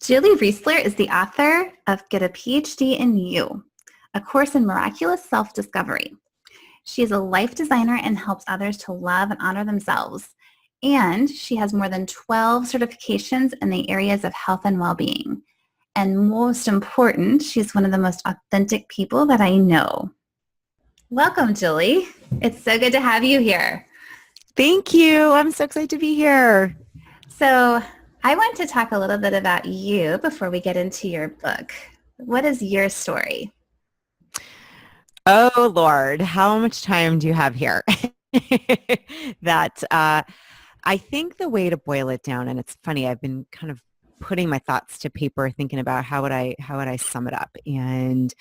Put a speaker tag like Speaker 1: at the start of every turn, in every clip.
Speaker 1: Julie Reisler is the author of Get a PhD in You, a course in miraculous self-discovery. She is a life designer and helps others to love and honor themselves. And she has more than 12 certifications in the areas of health and well-being. And most important, she's one of the most authentic people that I know. Welcome, Julie. It's so good to have you here.
Speaker 2: Thank you. I'm so excited to be here.
Speaker 1: So I want to talk a little bit about you before we get into your book. What is your story?
Speaker 2: Oh, Lord, how much time do you have here? I think the way to boil it down, and it's funny, I've been kind of putting my thoughts to paper, thinking about how would I sum it up. And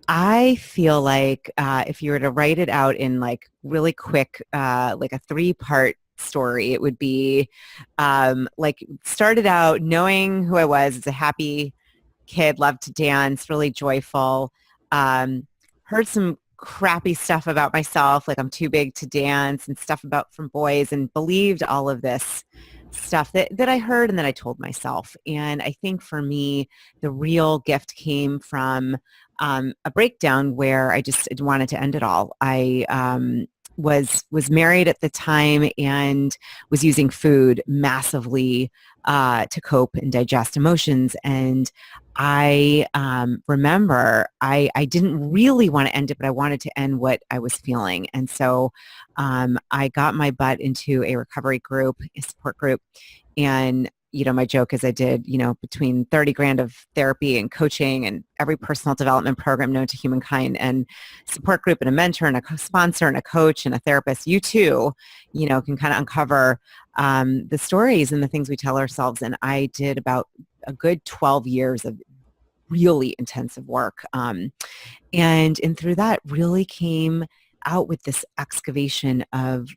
Speaker 2: I feel like if you were to write it out in like really quick, like a 3-part story, it would be like started out knowing who I was as a happy kid, loved to dance, really joyful, heard some crappy stuff about myself, like I'm too big to dance and stuff about from boys, and believed all of this stuff that I heard and that I told myself. And I think for me, the real gift came from a breakdown where I just wanted to end it all. I was married at the time and was using food massively to cope and digest emotions. And I remember I didn't really want to end it, but I wanted to end what I was feeling. And so I got my butt into a recovery group, a support group. And, my joke is I did, between 30 grand of therapy and coaching and every personal development program known to humankind, and support group and a mentor and a sponsor and a coach and a therapist. You too, can kind of uncover the stories and the things we tell ourselves. And I did about a good 12 years of really intensive work. And through that really came out with this excavation of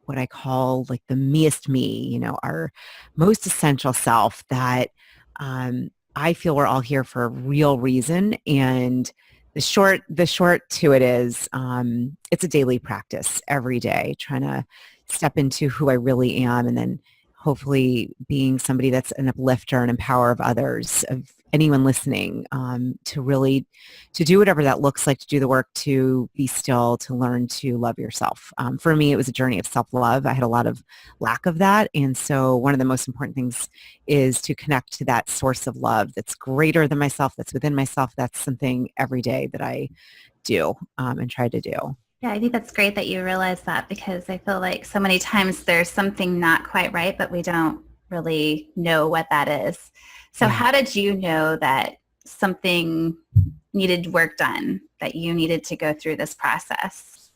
Speaker 2: what I call like the meest me, our most essential self that I feel we're all here for a real reason. And the short to it is it's a daily practice every day, trying to step into who I really am, and then hopefully being somebody that's an uplifter and empower of others, of anyone listening, to do whatever that looks like, to do the work, to be still, to learn to love yourself. For me, it was a journey of self-love. I had a lot of lack of that. And so one of the most important things is to connect to that source of love that's greater than myself, that's within myself. That's something every day that I do and try to do.
Speaker 1: Yeah, I think that's great that you realize that, because I feel like so many times there's something not quite right, but we don't really know what that is. So How did you know that something needed work done, that you needed to go through this process?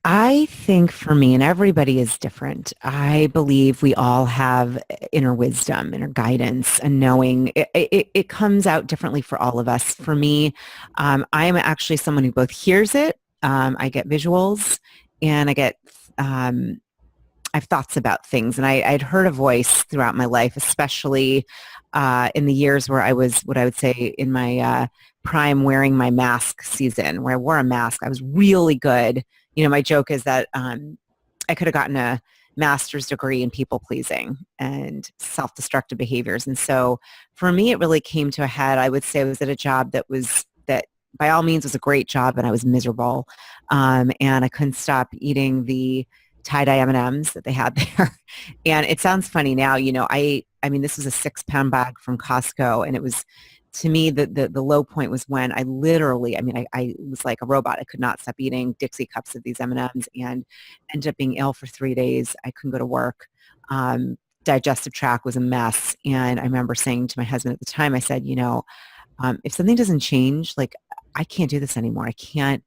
Speaker 2: I think for me, and everybody is different, I believe we all have inner wisdom, inner guidance, and knowing. It comes out differently for all of us. For me, I am actually someone who both hears it, I get visuals, and I have thoughts about things. And I'd heard a voice throughout my life, especially in the years where I was, what I would say in my prime, wearing my mask season, where I wore a mask. I was really good. My joke is that I could have gotten a master's degree in people pleasing and self-destructive behaviors. And so for me, it really came to a head. I would say I was at a job that by all means was a great job, and I was miserable. And I couldn't stop eating the tie-dye M&Ms that they had there. And it sounds funny now, I mean, this was a 6-pound bag from Costco, and it was, to me, the low point was when I literally, I was like a robot. I could not stop eating Dixie cups of these M&Ms and ended up being ill for 3 days. I couldn't go to work. Digestive tract was a mess. And I remember saying to my husband at the time, I said, if something doesn't change, like, I can't do this anymore. I can't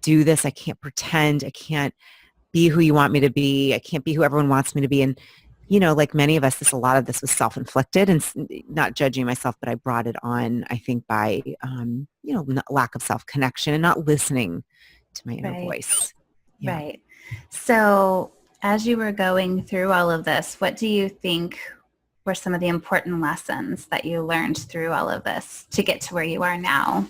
Speaker 2: do this. I can't pretend. I can't be who you want me to be. I can't be who everyone wants me to be. And, like many of us, a lot of this was self-inflicted, and not judging myself, but I brought it on, I think, by, lack of self-connection and not listening to my inner voice.
Speaker 1: Yeah. Right. So as you were going through all of this, what do you think were some of the important lessons that you learned through all of this to get to where you are now?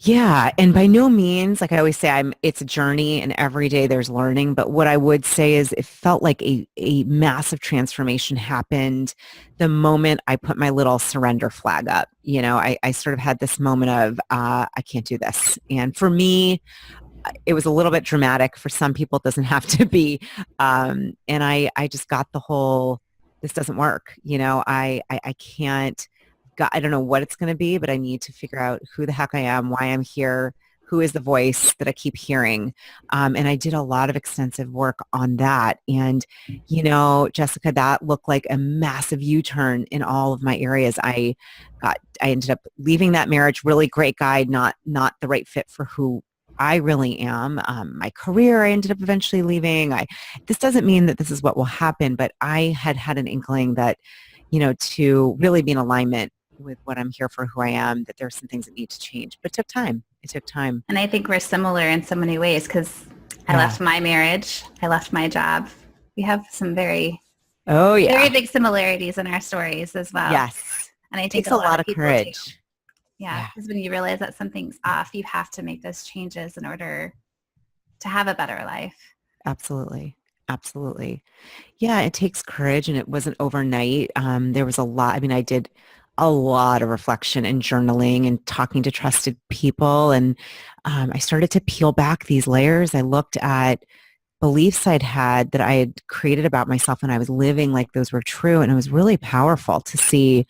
Speaker 2: Yeah, and by no means, like I always say, it's a journey and every day there's learning. But what I would say is it felt like a massive transformation happened the moment I put my little surrender flag up. I sort of had this moment of, I can't do this. And for me, it was a little bit dramatic. For some people, it doesn't have to be. And I just got the whole, this doesn't work. I can't, I don't know what it's going to be, but I need to figure out who the heck I am, why I'm here, who is the voice that I keep hearing. And I did a lot of extensive work on that. And, Jessica, that looked like a massive U-turn in all of my areas. I ended up leaving that marriage, really great guy, not the right fit for who I really am. My career, I ended up eventually leaving. This doesn't mean that this is what will happen, but I had an inkling that, to really be in alignment with what I'm here for, who I am, that there are some things that need to change. But it took time. It took time.
Speaker 1: And I think we're similar in so many ways because I
Speaker 2: Yeah.
Speaker 1: left my marriage. I left my job. We have some very big similarities in our stories as well.
Speaker 2: Yes.
Speaker 1: And I think
Speaker 2: It takes a lot of courage.
Speaker 1: do. Yeah, because when you realize that something's off, you have to make those changes in order to have a better life.
Speaker 2: Absolutely. Absolutely. Yeah, it takes courage and it wasn't overnight. There was a lot. I mean, I did a lot of reflection and journaling and talking to trusted people. And I started to peel back these layers. I looked at beliefs I'd had that I had created about myself and I was living like those were true. And it was really powerful to see,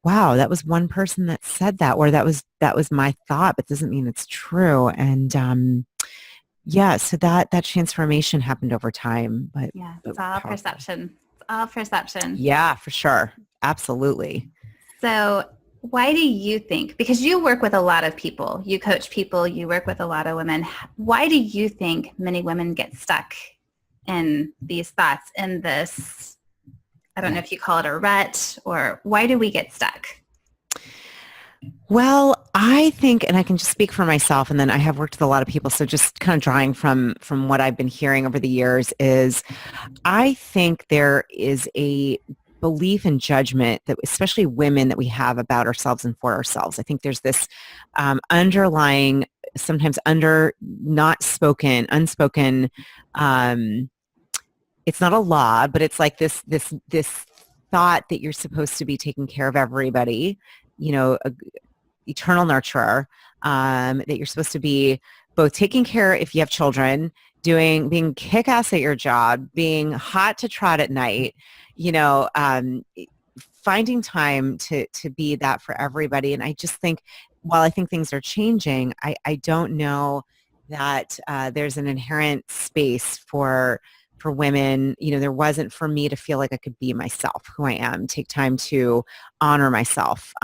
Speaker 2: wow, that was one person that said that, or that was my thought, but doesn't mean it's true. And yeah, so that transformation happened over time. But
Speaker 1: yeah, it's all perception. It's all perception.
Speaker 2: Yeah, for sure. Absolutely.
Speaker 1: So why do you think, because you work with a lot of people, you coach people, you work with a lot of women, why do you think many women get stuck in these thoughts, in this, I don't know if you call it a rut, or why do we get stuck?
Speaker 2: Well, I think, and I can just speak for myself, and then I have worked with a lot of people, so just kind of drawing from what I've been hearing over the years is I think there is a belief and judgment that especially women that we have about ourselves and for ourselves. I think there's this underlying, sometimes unspoken, it's not a law, but it's like this thought that you're supposed to be taking care of everybody, eternal nurturer, that you're supposed to be both taking care if you have children, being kick-ass at your job, being hot to trot at night, finding time to be that for everybody. And I just think, while I think things are changing, I don't know that there's an inherent space for women. There wasn't for me to feel like I could be myself, who I am, take time to honor myself.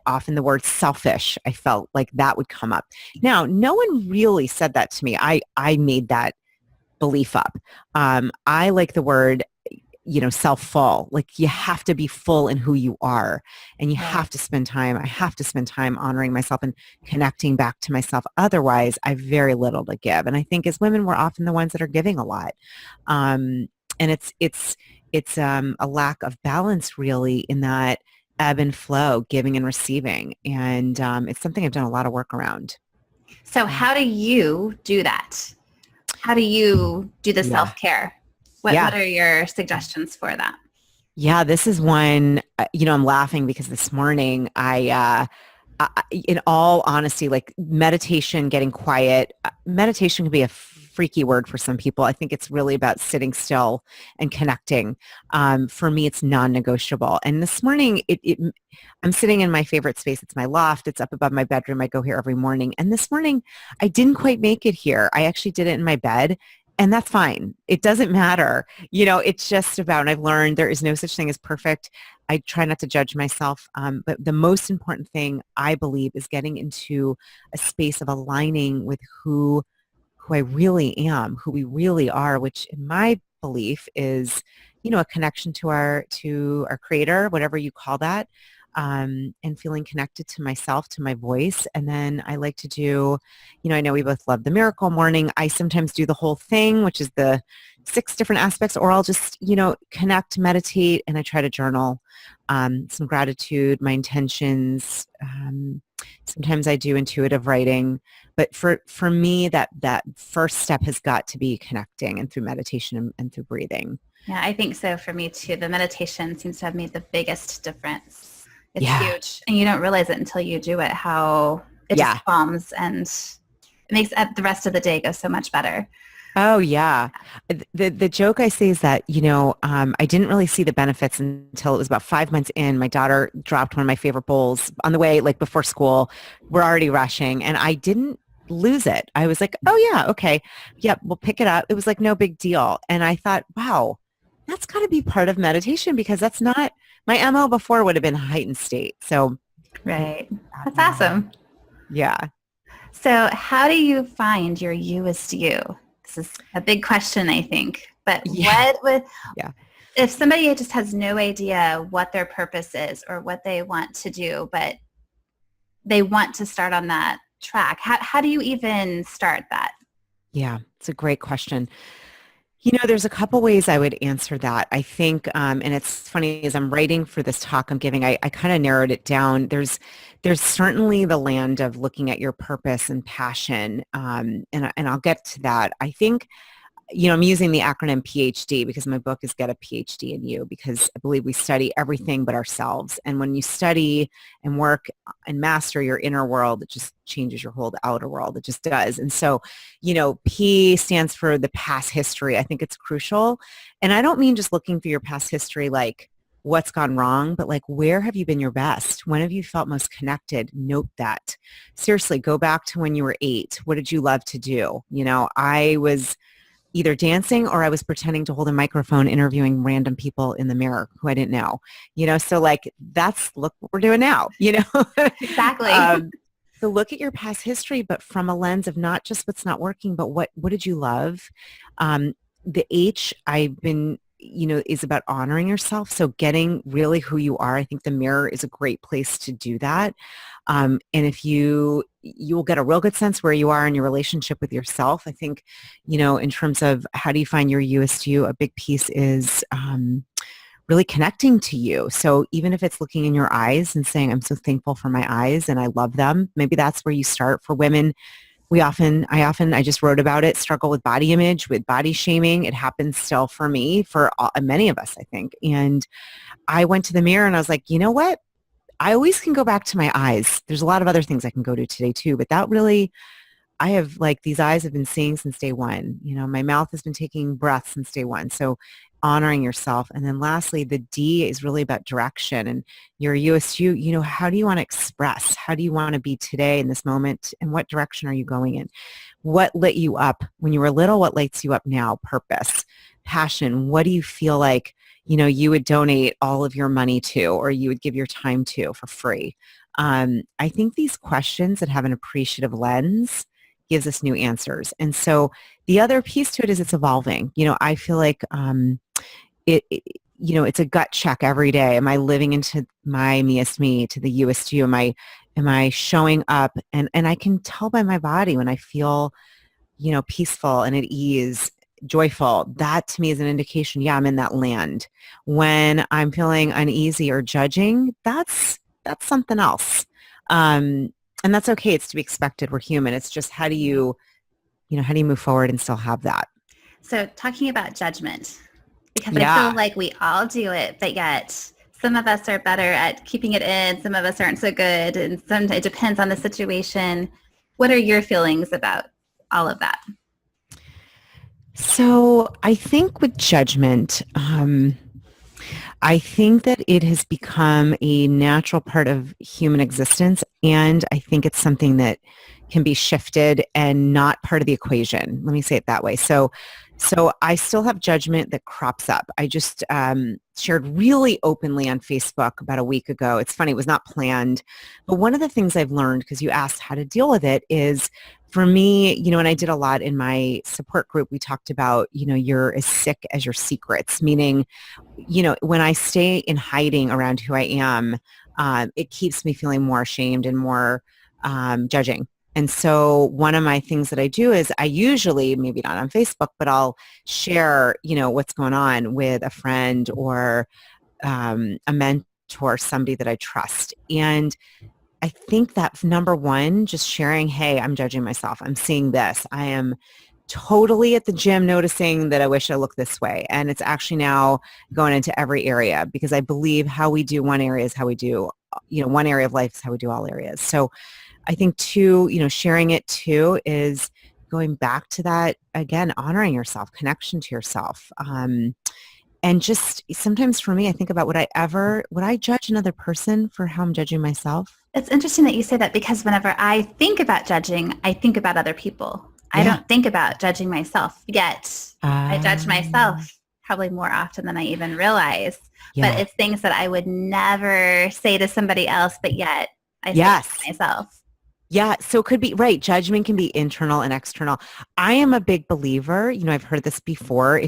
Speaker 2: Often the word selfish, I felt like that would come up. Now, no one really said that to me. I made that belief up. I like the word, self-full. Like you have to be full in who you are, and you have to spend time. I have to spend time honoring myself and connecting back to myself. Otherwise, I have very little to give. And I think as women, we're often the ones that are giving a lot. And it's a lack of balance really in that ebb and flow, giving and receiving. And it's something I've done a lot of work around.
Speaker 1: So how do you do that? How do you do the self-care? What are your suggestions for that?
Speaker 2: Yeah, this is one, I'm laughing because this morning I in all honesty, like meditation, getting quiet, meditation can be a freaky word for some people. I think it's really about sitting still and connecting. For me, it's non-negotiable. And this morning, I'm sitting in my favorite space. It's my loft. It's up above my bedroom. I go here every morning. And this morning, I didn't quite make it here. I actually did it in my bed. And that's fine. It doesn't matter. It's just about, and I've learned there is no such thing as perfect. I try not to judge myself. But the most important thing I believe is getting into a space of aligning with who I really am, who we really are, which in my belief is, a connection to our creator, whatever you call that. And feeling connected to myself, to my voice. And then I like to do, I know we both love the miracle morning. I sometimes do the whole thing, which is the 6 different aspects, or I'll just, connect, meditate, and I try to journal some gratitude, my intentions, Sometimes I do intuitive writing, but for me, that first step has got to be connecting and through meditation and through breathing.
Speaker 1: Yeah, I think so for me too. The meditation seems to have made the biggest difference. It's
Speaker 2: Yeah.
Speaker 1: huge. And you don't realize it until you do it, how it just
Speaker 2: Yeah.
Speaker 1: calms and it makes the rest of the day go so much better.
Speaker 2: Oh yeah. The joke I say is that, I didn't really see the benefits until it was about 5 months in. My daughter dropped one of my favorite bowls on the way, like before school. We're already rushing and I didn't lose it. I was like, oh yeah, okay. Yep, we'll pick it up. It was like no big deal. And I thought, wow, that's got to be part of meditation because that's not my MO before would have been heightened state. So
Speaker 1: Right. That's awesome.
Speaker 2: yeah.
Speaker 1: So how do you find your You-est You? This is a big question, I think. But
Speaker 2: Yeah.
Speaker 1: what would,
Speaker 2: Yeah.
Speaker 1: if somebody just has no idea what their purpose is or what they want to do, but they want to start on that track, how do you even start that?
Speaker 2: Yeah, it's a great question. There's a couple ways I would answer that. I think, and it's funny, as I'm writing for this talk I'm giving, I kind of narrowed it down. There's certainly the land of looking at your purpose and passion, and I'll get to that. I think I'm using the acronym PhD because my book is Get a PhD in You, because I believe we study everything but ourselves. And when you study and work and master your inner world, it just changes your whole outer world. It just does. And so, P stands for the past history. I think it's crucial. And I don't mean just looking through your past history like what's gone wrong, but like where have you been your best? When have you felt most connected? Note that. Seriously, go back to when you were 8. What did you love to do? I was either dancing or I was pretending to hold a microphone interviewing random people in the mirror who I didn't know, so like look what we're doing now,
Speaker 1: Exactly.
Speaker 2: So look at your past history, but from a lens of not just what's not working, but what did you love? The H I've been, is about honoring yourself. So getting really who you are. I think the mirror is a great place to do that. And if you will get a real good sense where you are in your relationship with yourself. I think, in terms of how do you find your You-est You, a big piece is really connecting to you. So even if it's looking in your eyes and saying, I'm so thankful for my eyes and I love them, maybe that's where you start. For women, I just wrote about it, struggle with body image, with body shaming. It happens still for me, for many of us, I think. And I went to the mirror and I was like, you know what? I always can go back to my eyes. There's a lot of other things I can go to today too, but that really, I have like these eyes have been seeing since day one. My mouth has been taking breath since day one. So honoring yourself. And then lastly, the D is really about direction and your You-est You, how do you want to express? How do you want to be today in this moment? And what direction are you going in? What lit you up when you were little? What lights you up now? Purpose, passion. What do you feel like, you would donate all of your money to, or you would give your time to for free? I think these questions that have an appreciative lens gives us new answers. And so the other piece to it is it's evolving. I feel like it's a gut check every day. Am I living into my me-est me, to the You-est You? Am I showing up? And I can tell by my body when I feel, peaceful and at ease, joyful. That to me is an indication, yeah, I'm in that land. When I'm feeling uneasy or judging, that's something else. And that's okay. It's to be expected. We're human. It's just how do you move forward and still have that?
Speaker 1: So talking about judgment, because I
Speaker 2: Yeah.
Speaker 1: feel like we all do it, but yet some of us are better at keeping it in. Some of us aren't so good. And sometimes it depends on the situation. What are your feelings about all of that?
Speaker 2: So I think with judgment, I think that it has become a natural part of human existence. And I think it's something that can be shifted and not part of the equation. Let me say it that way. So I still have judgment that crops up. I just shared really openly on Facebook about a week ago. It's funny, it was not planned. But one of the things I've learned, because you asked how to deal with it, is for me, and I did a lot in my support group, we talked about, you're as sick as your secrets, meaning, when I stay in hiding around who I am, it keeps me feeling more ashamed and more judging. And so one of my things that I do is I usually, maybe not on Facebook, but I'll share, what's going on with a friend or a mentor, somebody that I trust. And I think that number one, just sharing, hey, I'm judging myself. I'm seeing this. I am totally at the gym noticing that I wish I looked this way. And it's actually now going into every area because I believe how we do one area is how we do, one area of life is how we do all areas. So I think two, sharing it too is going back to that, again, honoring yourself, connection to yourself. And just sometimes for me, I think about would I judge another person for how I'm judging myself?
Speaker 1: It's interesting that you say that because whenever I think about judging, I think about other people. I
Speaker 2: Yeah.
Speaker 1: don't think about judging myself, yet I judge
Speaker 2: Um,
Speaker 1: myself probably more often than I even realize. But
Speaker 2: yeah.
Speaker 1: it's things that I would never say to somebody else, but yet I say it
Speaker 2: Yes.
Speaker 1: to myself.
Speaker 2: Yeah, so it could be right. Judgment can be internal and external. I am a big believer, I've heard this before.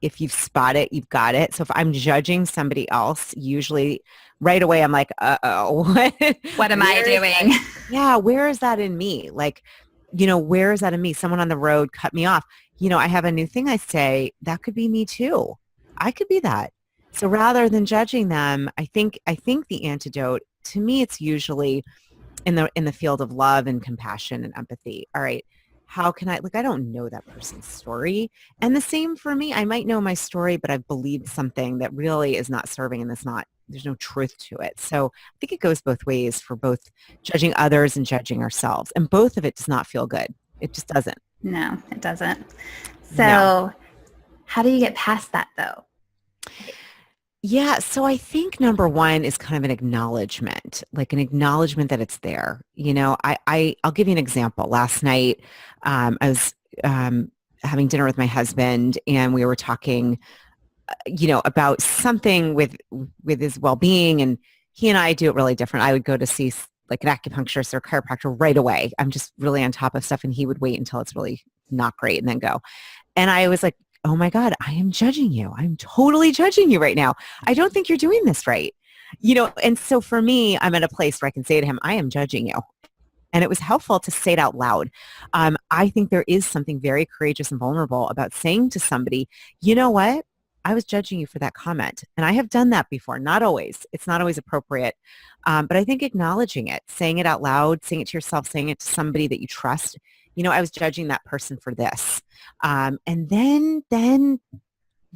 Speaker 2: If you've spot it, you've got it. So if I'm judging somebody else, usually right away I'm like, uh-oh,
Speaker 1: What am I
Speaker 2: where is that?
Speaker 1: doing?
Speaker 2: Yeah, where is that in me? Like, where is that in me? Someone on the road cut me off. I have a new thing I say, that could be me too. I could be that. So rather than judging them, I think the antidote to me, it's usually in the field of love and compassion and empathy. All right, how can I don't know that person's story. And the same for me. I might know my story, but I've believed something that really is not serving and there's no truth to it. So I think it goes both ways for both judging others and judging ourselves. And both of it does not feel good. It just doesn't.
Speaker 1: No, it doesn't.
Speaker 2: No.
Speaker 1: So how do you get past that though?
Speaker 2: Yeah, so I think number one is kind of an acknowledgement, like an acknowledgement that it's there. I'll give you an example. Last night, I was having dinner with my husband, and we were talking, about something with his well-being, and he and I do it really different. I would go to see like an acupuncturist or a chiropractor right away. I'm just really on top of stuff, and he would wait until it's really not great and then go. And I was like, oh my God, I am judging you. I'm totally judging you right now. I don't think you're doing this right. And so for me, I'm at a place where I can say to him, I am judging you. And it was helpful to say it out loud. I think there is something very courageous and vulnerable about saying to somebody, you know what? I was judging you for that comment. And I have done that before. Not always. It's not always appropriate. But I think acknowledging it, saying it out loud, saying it to yourself, saying it to somebody that you trust, I was judging that person for this. And then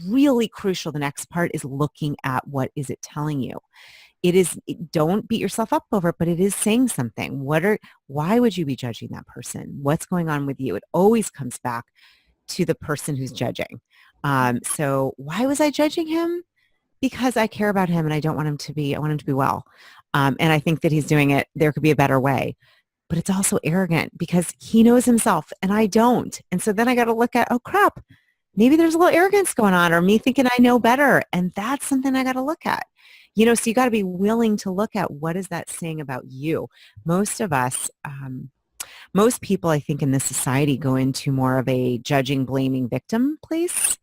Speaker 2: really crucial, the next part is looking at what is it telling you. Don't beat yourself up over it, but it is saying something. Why would you be judging that person? What's going on with you? It always comes back to the person who's judging. So why was I judging him? Because I care about him and I want him to be well. And I think that he's doing it. There could be a better way. But it's also arrogant because he knows himself and I don't. And so then I got to look at, oh crap, maybe there's a little arrogance going on or me thinking I know better. And that's something I got to look at. So you got to be willing to look at what is that saying about you. Most of us, most people, I think, in this society go into more of a judging, blaming victim place.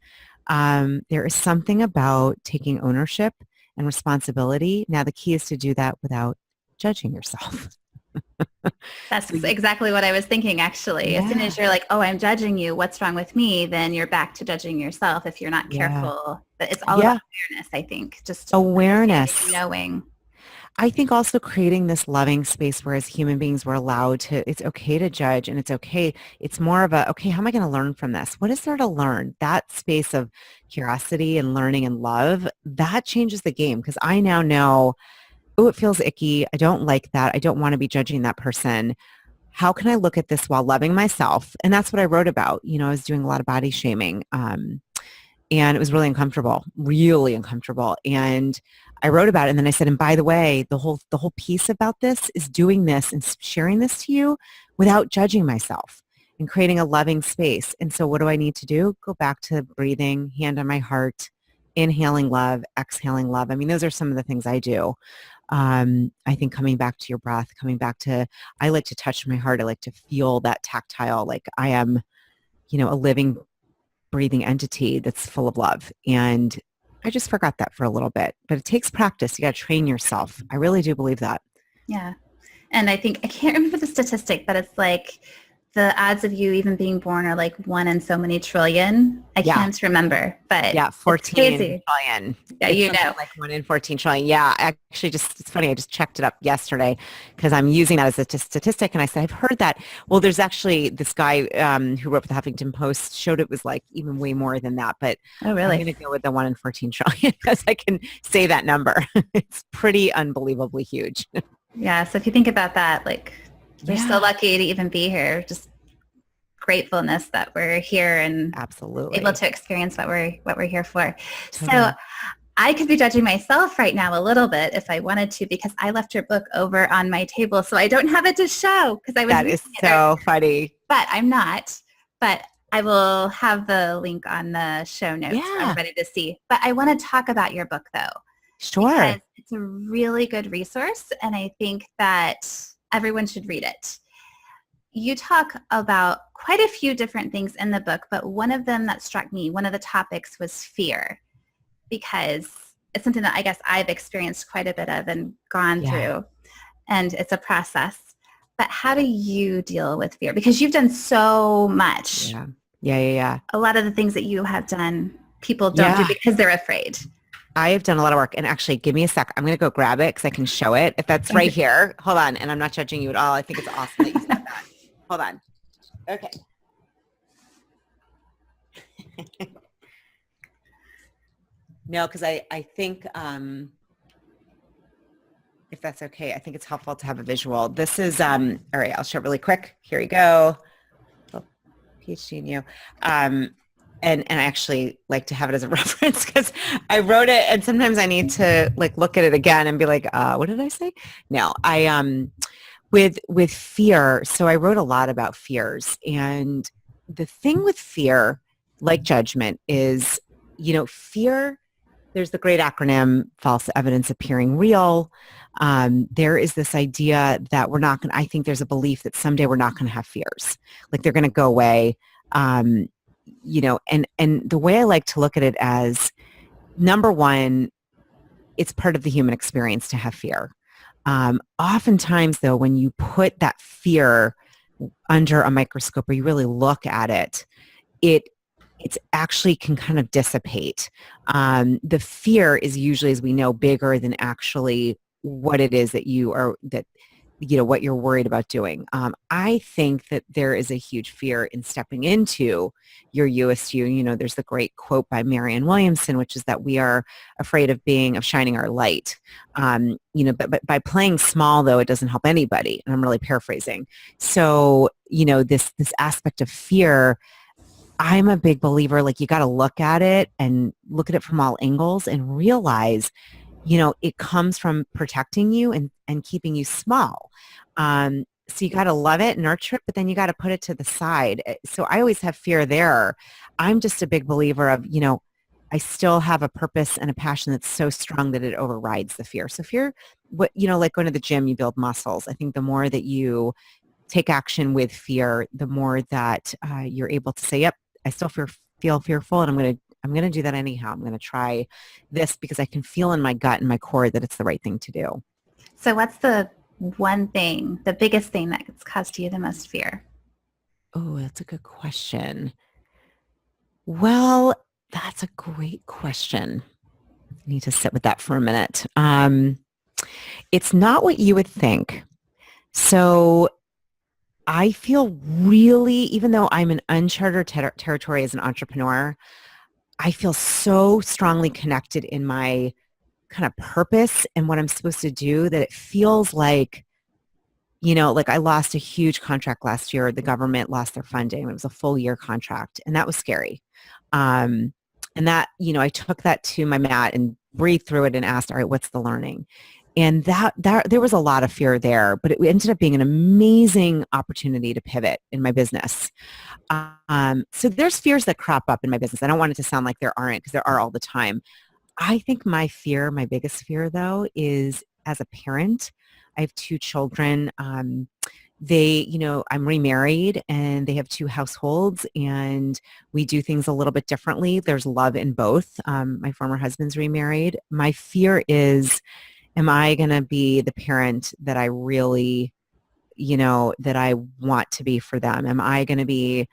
Speaker 2: There is something about taking ownership and responsibility. Now, the key is to do that without judging yourself.
Speaker 1: That's exactly what I was thinking, actually. As soon
Speaker 2: Yeah.
Speaker 1: as you're like, oh, I'm judging you, what's wrong with me? Then you're back to judging yourself if you're not
Speaker 2: Yeah.
Speaker 1: careful. But it's all
Speaker 2: Yeah.
Speaker 1: about awareness, I think. Just
Speaker 2: Awareness.
Speaker 1: knowing.
Speaker 2: I think also creating this loving space where as human beings we're allowed to, it's okay to judge and it's okay. It's more of a, okay, how am I going to learn from this? What is there to learn? That space of curiosity and learning and love, that changes the game because I now know, oh, it feels icky. I don't like that. I don't want to be judging that person. How can I look at this while loving myself? And that's what I wrote about. I was doing a lot of body shaming. And it was really uncomfortable, really uncomfortable. And I wrote about it. And then I said, and by the way, the whole piece about this is doing this and sharing this to you without judging myself and creating a loving space. And so what do I need to do? Go back to breathing, hand on my heart, inhaling love, exhaling love. I mean, those are some of the things I do. I think coming back to your breath, I like to touch my heart. I like to feel that tactile, like I am, a living, breathing entity that's full of love. And I just forgot that for a little bit, but it takes practice. You got to train yourself. I really do believe that.
Speaker 1: Yeah. And I think, I can't remember the statistic, but it's like the odds of you even being born are like 1 in so many trillion. I
Speaker 2: Yeah.
Speaker 1: can't remember, but
Speaker 2: Yeah,
Speaker 1: it's
Speaker 2: 14
Speaker 1: crazy.
Speaker 2: trillion.
Speaker 1: Yeah,
Speaker 2: It's
Speaker 1: you
Speaker 2: something
Speaker 1: know.
Speaker 2: like 1 in 14 trillion. Yeah, actually it's funny. I just checked it up yesterday because I'm using that as a statistic. And I said, I've heard that. Well, there's actually this guy who wrote for the Huffington Post showed it was like even way more than that. But
Speaker 1: Oh,
Speaker 2: I'm
Speaker 1: really?
Speaker 2: going to go with the 1 in 14 trillion because I can say that number. It's pretty unbelievably huge.
Speaker 1: Yeah. So if you think about that, like we're so
Speaker 2: Yeah,
Speaker 1: lucky to even be here. Just gratefulness that we're here and able
Speaker 2: absolutely.
Speaker 1: to experience what we're here for. So
Speaker 2: Totally.
Speaker 1: I could be judging myself right now a little bit if I wanted to because I left your book over on my table, so I don't have it to show because I was
Speaker 2: That
Speaker 1: reading
Speaker 2: is
Speaker 1: it,
Speaker 2: so funny.
Speaker 1: but I'm not. But I will have the link on the show notes for
Speaker 2: Yeah,
Speaker 1: everybody to see. But I want to talk about your book though, because
Speaker 2: sure.
Speaker 1: it's a really good resource and I think that everyone should read it. You talk about quite a few different things in the book, but one of them that struck me, one of the topics was fear, because it's something that I guess I've experienced quite a bit of and gone
Speaker 2: Yeah.
Speaker 1: through, and it's a process. But how do you deal with fear? Because you've done so much.
Speaker 2: Yeah. Yeah. Yeah. Yeah.
Speaker 1: A lot of the things that you have done, people don't do
Speaker 2: Yeah.
Speaker 1: because they're afraid.
Speaker 2: I have done a lot of work and actually give me a sec. I'm going to go grab it because I can show it if that's right
Speaker 1: Okay.
Speaker 2: here. Hold on. And I'm not judging you at all. I think it's awesome that you said that. Hold on. Okay. No, because I think if that's okay, I think it's helpful to have a visual. This is all right, I'll show it really quick. Here you go. Oh, PhD in You. And I actually like to have it as a reference because I wrote it and sometimes I need to like look at it again and be like, what did I say? No, I with fear. So I wrote a lot about fears, and the thing with fear, like judgment, is fear. There's the great acronym, false evidence appearing real. There is this idea that we're not going to, I think there's a belief that someday we're not going to have fears. Like they're going to go away. Um, and the way I like to look at it as number one, it's part of the human experience to have fear. Oftentimes though, when you put that fear under a microscope or you really look at it, it's actually can kind of dissipate. The fear is usually, as we know, bigger than actually what it is that what you're worried about doing. I think that there is a huge fear in stepping into your You-est You. There's the great quote by Marianne Williamson, which is that we are afraid of shining our light. But by playing small, though, it doesn't help anybody. And I'm really paraphrasing. So, this aspect of fear, I'm a big believer, like you got to look at it from all angles and realize, it comes from protecting you and keeping you small. So you got to love it, nurture it, but then you got to put it to the side. So I always have fear there. I'm just a big believer of, I still have a purpose and a passion that's so strong that it overrides the fear. So fear, like going to the gym, you build muscles. I think the more that you take action with fear, the more that you're able to say, yep, I still feel fearful and I'm going to do that anyhow. I'm going to try this because I can feel in my gut and my core that it's the right thing to do.
Speaker 1: So what's the one thing, the biggest thing that's caused you the most fear?
Speaker 2: Oh, that's a good question. Well, that's a great question. I need to sit with that for a minute. It's not what you would think. So I feel really, even though I'm in uncharted territory as an entrepreneur, I feel so strongly connected in my kind of purpose and what I'm supposed to do that it feels like, like I lost a huge contract last year. The government lost their funding. It was a full year contract and that was scary. And that, I took that to my mat and breathed through it and asked, all right, what's the learning? And that there was a lot of fear there, but it ended up being an amazing opportunity to pivot in my business. So there's fears that crop up in my business. I don't want it to sound like there aren't because there are all the time. I think my biggest fear though, is as a parent, I have 2 children. I'm remarried and they have 2 households and we do things a little bit differently. There's love in both. My former husband's remarried. My fear is, am I going to be the parent that I really, that I want to be for them? Am I going to be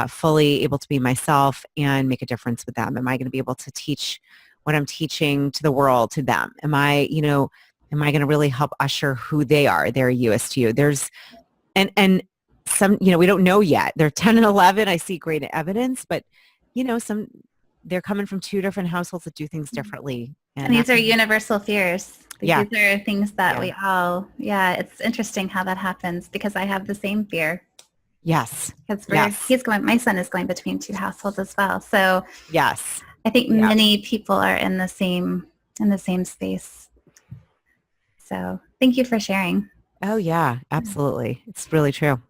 Speaker 2: fully able to be myself and make a difference with them? Am I going to be able to teach what I'm teaching to the world to them? Am I going to really help usher who they are, their You-est You? And some, we don't know yet. They're 10 and 11. I see great evidence, but they're coming from two different households that do things differently.
Speaker 1: And these are universal fears.
Speaker 2: Yeah.
Speaker 1: These are things that we all, it's interesting how that happens because I have the same fear.
Speaker 2: Yes.
Speaker 1: Because my son is going between two households as well. So
Speaker 2: yes,
Speaker 1: I think many people are in the same space. So thank you for sharing.
Speaker 2: Oh yeah, absolutely. It's really true.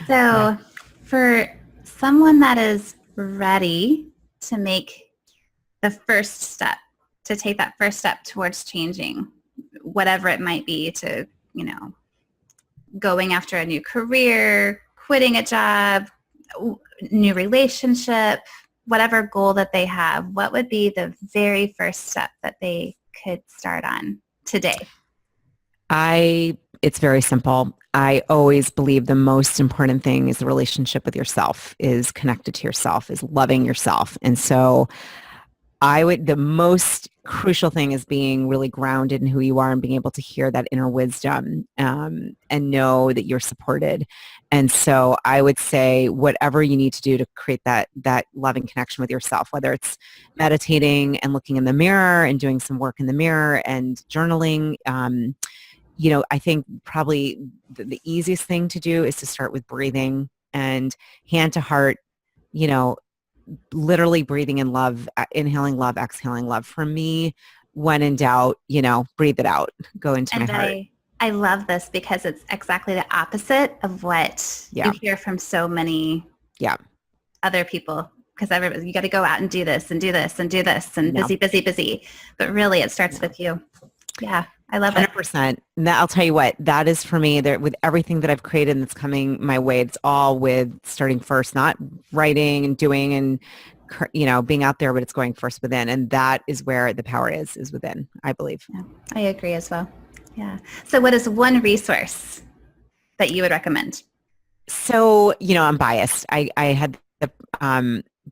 Speaker 1: So for someone that is ready to make the first step, to take that first step towards changing, whatever it might be, to, going after a new career, quitting a job, new relationship, whatever goal that they have, what would be the very first step that they could start on today?
Speaker 2: It's very simple. I always believe the most important thing is the relationship with yourself, is connected to yourself, is loving yourself. And so the most crucial thing is being really grounded in who you are and being able to hear that inner wisdom and know that you're supported. And so I would say whatever you need to do to create that loving connection with yourself, whether it's meditating and looking in the mirror and doing some work in the mirror and journaling, I think probably the easiest thing to do is to start with breathing and hand to heart, literally breathing in love, inhaling love, exhaling love. For me, when in doubt, breathe it out, go into my heart.
Speaker 1: I love this because it's exactly the opposite of what you hear from so many other people. Because you got to go out and do this and do this and do this and busy, busy, busy. But really it starts with you. Yeah. I love
Speaker 2: 100%.
Speaker 1: it.
Speaker 2: And I'll tell you what, that is for me, with everything that I've created and that's coming my way, it's all with starting first, not writing and doing and, being out there, but it's going first within. And that is where the power is within, I believe.
Speaker 1: Yeah, I agree as well. Yeah. So what is one resource that you would recommend?
Speaker 2: So, I'm biased. I had the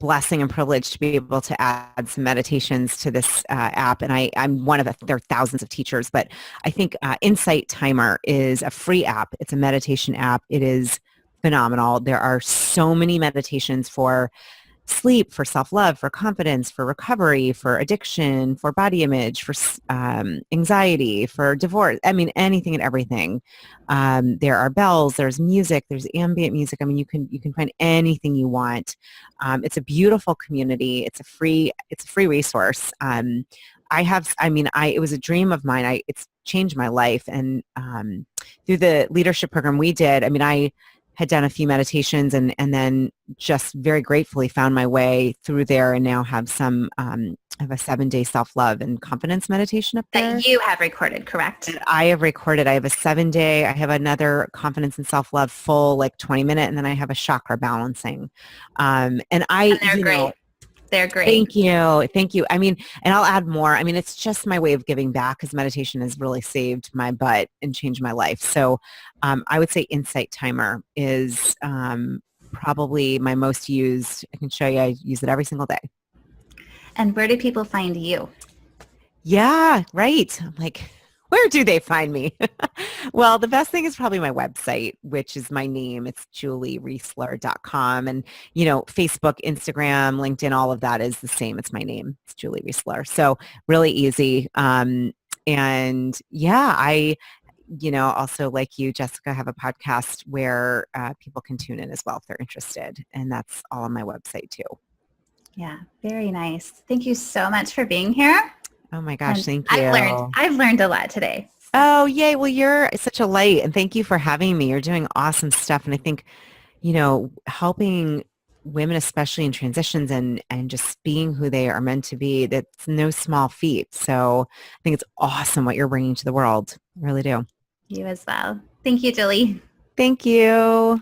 Speaker 2: blessing and privilege to be able to add some meditations to this app. And I'm one of there are thousands of teachers, but I think Insight Timer is a free app. It's a meditation app. It is phenomenal. There are so many meditations for sleep, for self-love, for confidence, for recovery, for addiction, for body image, for anxiety, for divorce. I mean, anything and everything. There are bells, there's music, there's ambient music. I mean, you can find anything you want. It's a beautiful community. It's a free resource. It was a dream of mine. It's changed my life. And through the leadership program we did, I had done a few meditations and then just very gratefully found my way through there and now have I have a 7-day self-love and confidence meditation up there.
Speaker 1: That you have recorded, correct?
Speaker 2: That I have recorded. I have a 7-day. I have another confidence and self-love full 20-minute, and then I have a chakra balancing. And
Speaker 1: they're great. They're great.
Speaker 2: Thank you. Thank you. And I'll add more. It's just my way of giving back because meditation has really saved my butt and changed my life. So I would say Insight Timer is probably my most used. I can show you. I use it every single day.
Speaker 1: And where do people find you?
Speaker 2: Yeah, right. I'm like, where do they find me? Well, the best thing is probably my website, which is my name. It's juliereisler.com. And, Facebook, Instagram, LinkedIn, all of that is the same. It's my name. It's Julie Reisler. So really easy. And yeah, I, also like you, Jessica, have a podcast where people can tune in as well if they're interested. And that's all on my website too.
Speaker 1: Yeah, very nice. Thank you so much for being here.
Speaker 2: Oh my gosh, thank you.
Speaker 1: I've learned a lot today.
Speaker 2: Oh, yay. Well, you're such a light, and thank you for having me. You're doing awesome stuff. And I think, helping women, especially in transitions and just being who they are meant to be, that's no small feat. So I think it's awesome what you're bringing to the world. I really do.
Speaker 1: You as well. Thank you, Julie.
Speaker 2: Thank you.